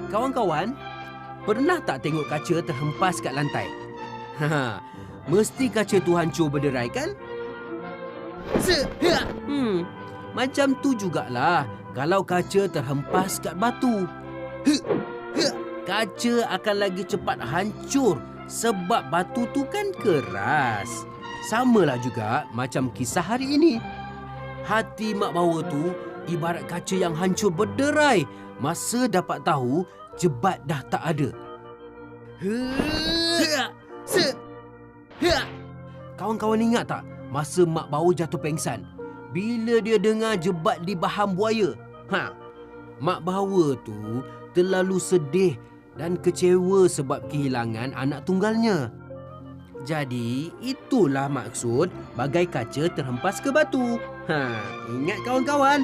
Kawan-kawan, pernah tak tengok kaca terhempas kat lantai? Mesti kaca tu hancur berderai kan? Macam tu jugalah kalau kaca terhempas kat batu. Kaca akan lagi cepat hancur sebab batu tu kan keras. Samalah juga macam kisah hari ini. Hati mak bawa tu ibarat kaca yang hancur berderai masa dapat tahu jebat dah tak ada. Kawan-kawan ingat tak masa mak bau jatuh pengsan bila dia dengar jebat di baham buaya? Mak bawa tu terlalu sedih dan kecewa sebab kehilangan anak tunggalnya. Jadi, itulah maksud bagai kaca terhempas ke batu. Ingat kawan-kawan,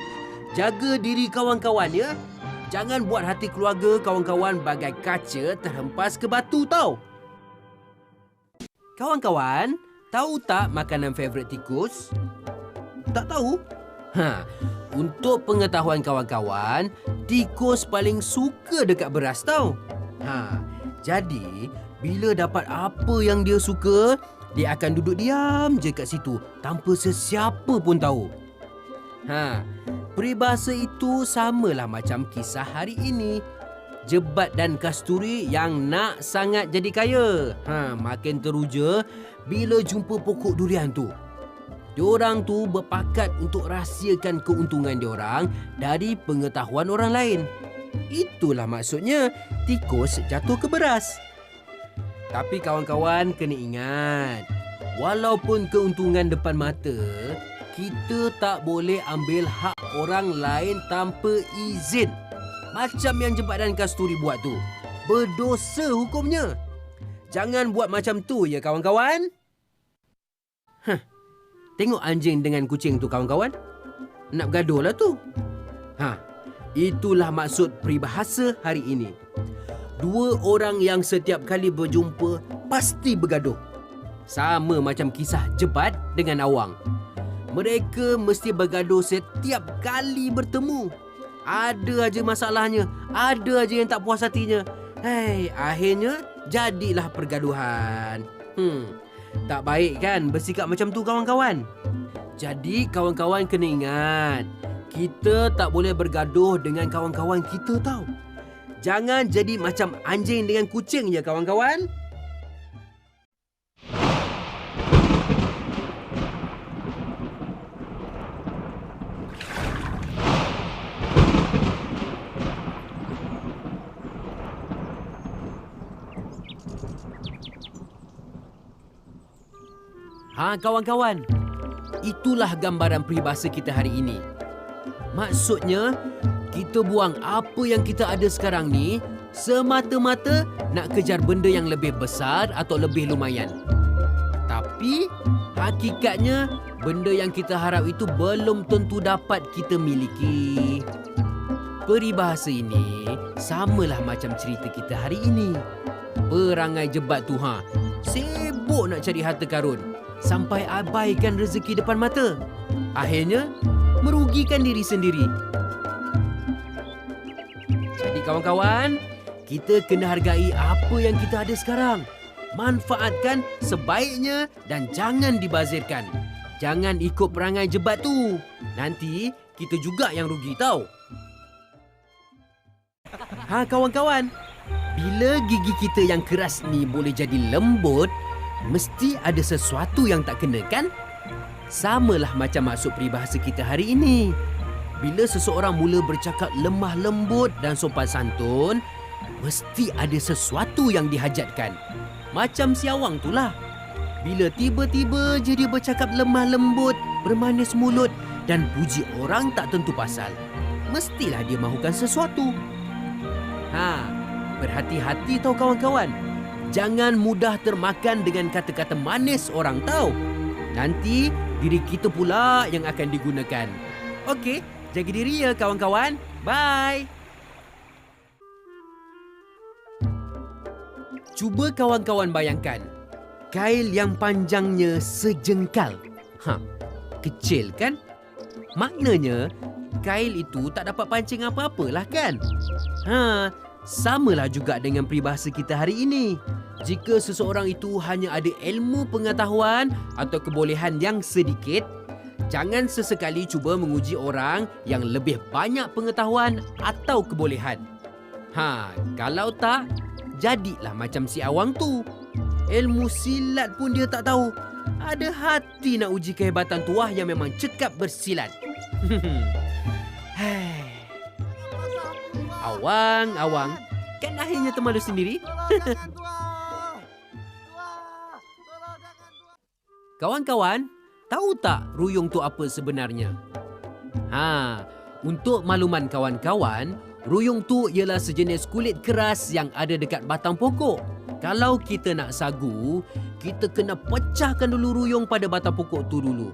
jaga diri kawan-kawan ya. Jangan buat hati keluarga kawan-kawan bagai kaca terhempas ke batu tau. Kawan-kawan, tahu tak makanan favorit tikus? Tak tahu? Untuk pengetahuan kawan-kawan, tikus paling suka dekat beras tau. Jadi, bila dapat apa yang dia suka, dia akan duduk diam je kat situ tanpa sesiapa pun tahu. Peribahasa itu samalah macam kisah hari ini. Jebat dan kasturi yang nak sangat jadi kaya. Makin teruja bila jumpa pokok durian tu. Diorang tu berpakat untuk rahsiakan keuntungan diorang dari pengetahuan orang lain. Itulah maksudnya tikus jatuh ke beras. Tapi kawan-kawan kena ingat, walaupun keuntungan depan mata, kita tak boleh ambil hak orang lain tanpa izin. Macam yang jebat dan kasturi buat tu. Berdosa hukumnya. Jangan buat macam tu ya kawan-kawan. Tengok anjing dengan kucing tu kawan-kawan. Nak bergaduh lah tu. Itulah maksud peribahasa hari ini. Dua orang yang setiap kali berjumpa pasti bergaduh. Sama macam kisah jebat dengan awang. Mereka mesti bergaduh setiap kali bertemu. Ada aja masalahnya, ada aja yang tak puas hatinya. Akhirnya jadilah pergaduhan. Tak baik kan bersikap macam tu kawan-kawan? Jadi kawan-kawan kena ingat, kita tak boleh bergaduh dengan kawan-kawan kita tau. Jangan jadi macam anjing dengan kucing ya kawan-kawan. Kawan-kawan, itulah gambaran peribahasa kita hari ini. Maksudnya, kita buang apa yang kita ada sekarang ni semata-mata nak kejar benda yang lebih besar atau lebih lumayan. Tapi, hakikatnya benda yang kita harap itu belum tentu dapat kita miliki. Peribahasa ini samalah macam cerita kita hari ini. Perangai jebat tu sibuk nak cari harta karun sampai abaikan rezeki depan mata. Akhirnya, merugikan diri sendiri. Jadi kawan-kawan, kita kena hargai apa yang kita ada sekarang. Manfaatkan sebaiknya dan jangan dibazirkan. Jangan ikut perangai jebat tu. Nanti kita juga yang rugi tau. Kawan-kawan, bila gigi kita yang keras ni boleh jadi lembut, mesti ada sesuatu yang tak kena kan? Samalah macam maksud peribahasa kita hari ini. Bila seseorang mula bercakap lemah lembut dan sopan santun, mesti ada sesuatu yang dihajatkan. Macam si awang tu lah. Bila tiba-tiba je dia bercakap lemah lembut, bermanis mulut dan puji orang tak tentu pasal, mestilah dia mahukan sesuatu. Berhati-hati tau kawan-kawan. Jangan mudah termakan dengan kata-kata manis orang tau. Nanti diri kita pula yang akan digunakan. Okey, jaga diri ya kawan-kawan. Bye. Cuba kawan-kawan bayangkan, kail yang panjangnya sejengkal. Kecil kan? Maknanya, kail itu tak dapat pancing apa-apalah kan? Samalah juga dengan peribahasa kita hari ini. Jika seseorang itu hanya ada ilmu pengetahuan atau kebolehan yang sedikit, jangan sesekali cuba menguji orang yang lebih banyak pengetahuan atau kebolehan. Kalau tak, jadilah macam si awang tu. Ilmu silat pun dia tak tahu. Ada hati nak uji kehebatan tuah yang memang cekap bersilat. Awang, kan akhirnya termalu sendiri. Kawan-kawan, tahu tak ruyung tu apa sebenarnya? Untuk makluman kawan-kawan, ruyung tu ialah sejenis kulit keras yang ada dekat batang pokok. Kalau kita nak sagu, kita kena pecahkan dulu ruyung pada batang pokok tu dulu.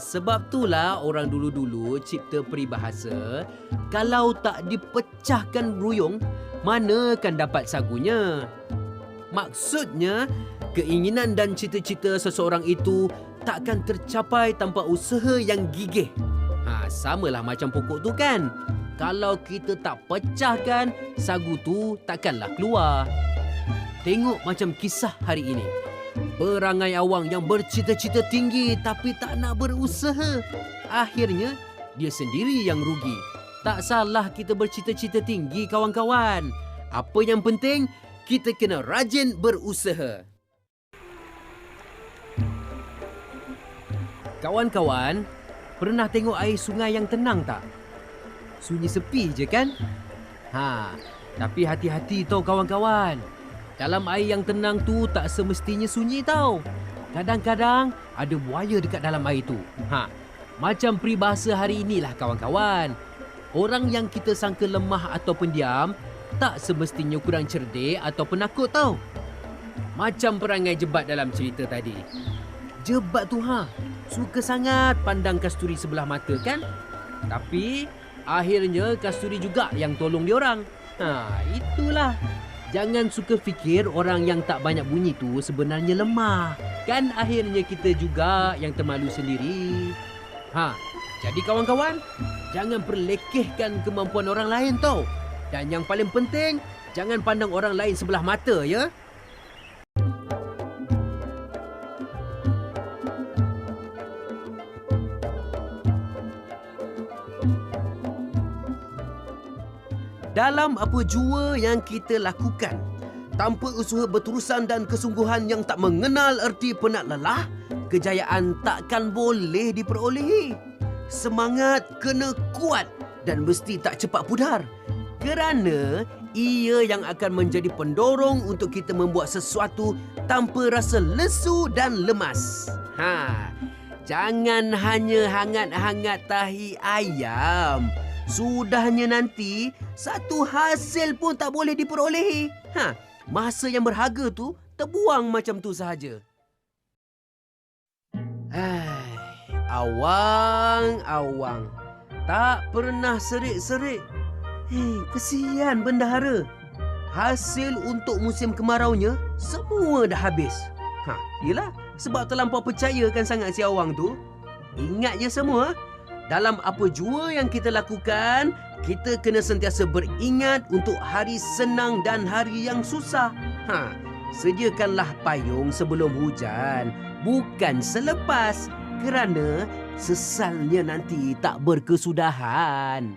Sebab itulah orang dulu-dulu cipta peribahasa, kalau tak dipecahkan ruyung, mana kan dapat sagunya? Maksudnya, keinginan dan cita-cita seseorang itu takkan tercapai tanpa usaha yang gigih. Samalah macam pokok tu kan. Kalau kita tak pecahkan, sagu tu takkanlah keluar. Tengok macam kisah hari ini. Perangai awang yang bercita-cita tinggi tapi tak nak berusaha. Akhirnya, dia sendiri yang rugi. Tak salah kita bercita-cita tinggi, kawan-kawan. Apa yang penting, kita kena rajin berusaha. Kawan-kawan, pernah tengok air sungai yang tenang tak? Sunyi sepi je kan? Tapi hati-hati tau kawan-kawan. Dalam air yang tenang tu tak semestinya sunyi tau. Kadang-kadang ada buaya dekat dalam air tu. Macam peribahasa hari inilah kawan-kawan. Orang yang kita sangka lemah atau pendiam tak semestinya kurang cerdik atau penakut tau. Macam perangai Jebat dalam cerita tadi. Jebat tu suka sangat pandang Kasturi sebelah mata kan? Tapi akhirnya Kasturi juga yang tolong diorang. Itulah. Jangan suka fikir orang yang tak banyak bunyi tu sebenarnya lemah. Kan akhirnya kita juga yang termalu sendiri. Jadi kawan-kawan, jangan perlekehkan kemampuan orang lain tau. Dan yang paling penting, jangan pandang orang lain sebelah mata ya. Dalam apa jua yang kita lakukan, tanpa usaha berterusan dan kesungguhan yang tak mengenal erti penat lelah, kejayaan takkan boleh diperolehi. Semangat kena kuat dan mesti tak cepat pudar. Kerana ia yang akan menjadi pendorong untuk kita membuat sesuatu tanpa rasa lesu dan lemas. Jangan hanya hangat-hangat tahi ayam. Sudahnya nanti, satu hasil pun tak boleh diperolehi. Masa yang berharga tu terbuang macam tu sahaja. Awang. Tak pernah serik-serik. Kesian bendahara. Hasil untuk musim kemaraunya semua dah habis. Yelah, sebab terlampau percayakan sangat si awang tu. Ingat je semua. Dalam apa jua yang kita lakukan, kita kena sentiasa beringat untuk hari senang dan hari yang susah. Sediakanlah payung sebelum hujan, bukan selepas, kerana sesalnya nanti tak berkesudahan.